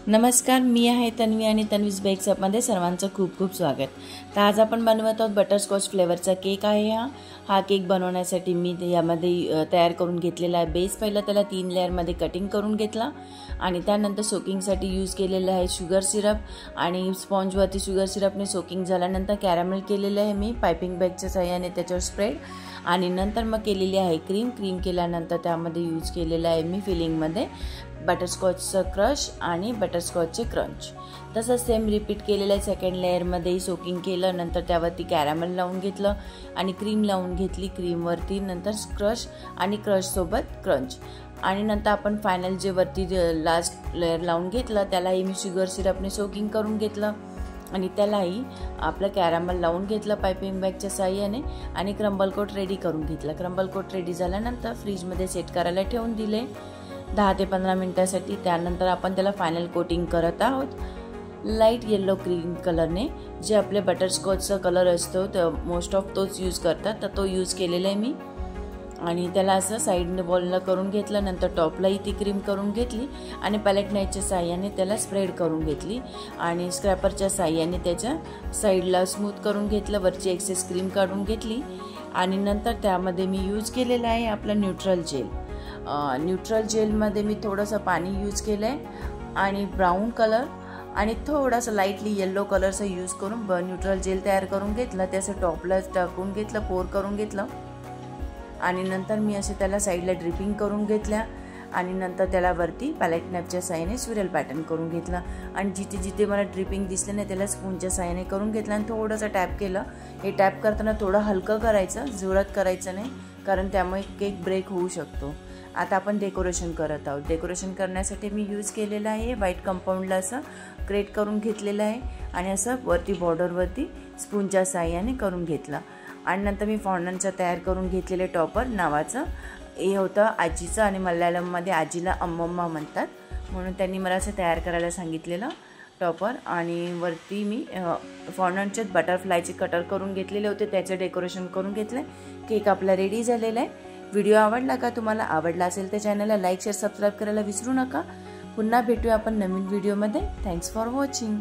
नमस्कार, मी आहे तन्वी आणि तन्वीज बेक्सअपमध्ये सर्वांचं खूप खूप स्वागत। तर आज आपण बनवत आहोत बटरस्कॉच फ्लेवरचा केक आहे। हा केक बनवण्यासाठी मी यामध्ये तयार करून घेतलेला आहे बेस। पहिला त्याला 3 लेअरमध्ये कटिंग करून घेतला आणि त्यानंतर सोकिंगसाठी यूज केलेला आहे शुगर सिरप आणि स्पॉन्जवरती शुगर सिरपने सोकिंग झाल्यानंतर कॅरमेल केलेलं आहे मी पाइपिंग बॅगच्या सहाय्याने त्याच्यावर स्प्रेड आणि नंतर मग केलेली आहे क्रीम केल्यानंतर त्यामध्ये यूज केलेला आहे मी फिलिंगमध्ये बटरस्कॉचचं क्रश आणि बटरस्कॉचचे क्रंच। तसंच सेम रिपीट केलेलं आहे सेकंड लेअरमध्ये सोकिंग केलं, नंतर त्यावरती कॅरमेल लावून घेतलं आणि क्रीम लावून घेतली, क्रीमवरती नंतर क्रश आणि क्रशसोबत क्रंच आणि नंतर आपण फायनल जे वरती लास्ट लेअर लावून घेतलं त्यालाही मी शुगर सिरपने सोकिंग करून घेतलं आणि त्यालाही आपलं कॅरमेल लावून घेतलं पाइपिंग बॅगच्या साहाय्याने आणि क्रम्बल कोट रेडी करून घेतलं। क्रम्बल कोट रेडी झाल्यानंतर फ्रीजमध्ये सेट करायला ठेवून दिले 10 ते 15 मिनिटांसाठी। त्यानंतर आपण त्याला फायनल कोटिंग करत आहोत लाईट येलो क्रीम कलरने। जे आपले बटरस्कॉचचा कलर असतो तर मोस्ट ऑफ तोच यूज करतात, तर तो यूज केलेला आहे मी आणि त्याला असं साईडने बॉलला करून घेतलं। नंतर टॉपलाही ती क्रीम करून घेतली आणि पॅलेट नाईफच्या साहाय्याने त्याला स्प्रेड करून घेतली आणि स्क्रॅपरच्या साहाय्याने त्याच्या साईडला स्मूथ करून घेतलं, वरची एक्सेस क्रीम काढून घेतली आणि नंतर त्यामध्ये मी यूज केलेला आहे आपला न्यूट्रल जेल। न्यूट्रल जेलमध्ये मी थोडंसं पाणी यूज केलं आहे आणि ब्राऊन कलर आणि थोडासा लाईटली येलो कलरचा यूज करून न्यूट्रल जेल तयार करून घेतलं। त्याचं टॉपला टाकून घेतलं, पोर करून घेतलं आणि नंतर मी असे त्याला साईडला ड्रिपिंग करून घेतल्या आणि नंतर त्याला वरती पॅलेट नाईफच्या साहाय्याने स्विरल पॅटर्न करून घेतला आणि जिथे जिथे मला ड्रिपिंग दिसले नाही त्याला स्पूनच्या साहाय्याने करून घेतलं आणि थोडंसं टॅप केलं। हे टॅप करताना थोडं हलकं करायचं, जोरात करायचं नाही कारण त्यामुळे केक ब्रेक होऊ शकतो। आता आपण डेकोरेशन करत आहोत। डेकोरेशन करण्यासाठी मी यूज केलेलं आहे व्हाईट कंपाऊंडला असं क्रेट करून घेतलेलं आहे आणि असं वरती बॉर्डरवरती स्पूनच्या साहाय्याने करून घेतलं आणि नंतर मी फॉन्डंटचं तयार करून घेतलेले टॉपर नावाचं हे होतं आजीचं आणि मल्याळममध्ये आजीला अम्मम्मा म्हणतात म्हणून त्यांनी मला असं तयार करायला सांगितलेलं टॉपर आणि वरती मी फॉन्डंटचे बटरफ्लायचे कटर करून घेतलेले होते, त्याचं डेकोरेशन करून घेतलं। केक आपला रेडी झालेला आहे। व्हिडिओ आवडला का? तुम्हाला आवडला असेल तर चॅनलला लाईक शेअर सबस्क्राईब करायला विसरू नका। पुन्हा भेटूया आपण नवीन व्हिडिओमध्ये। Thanks for watching.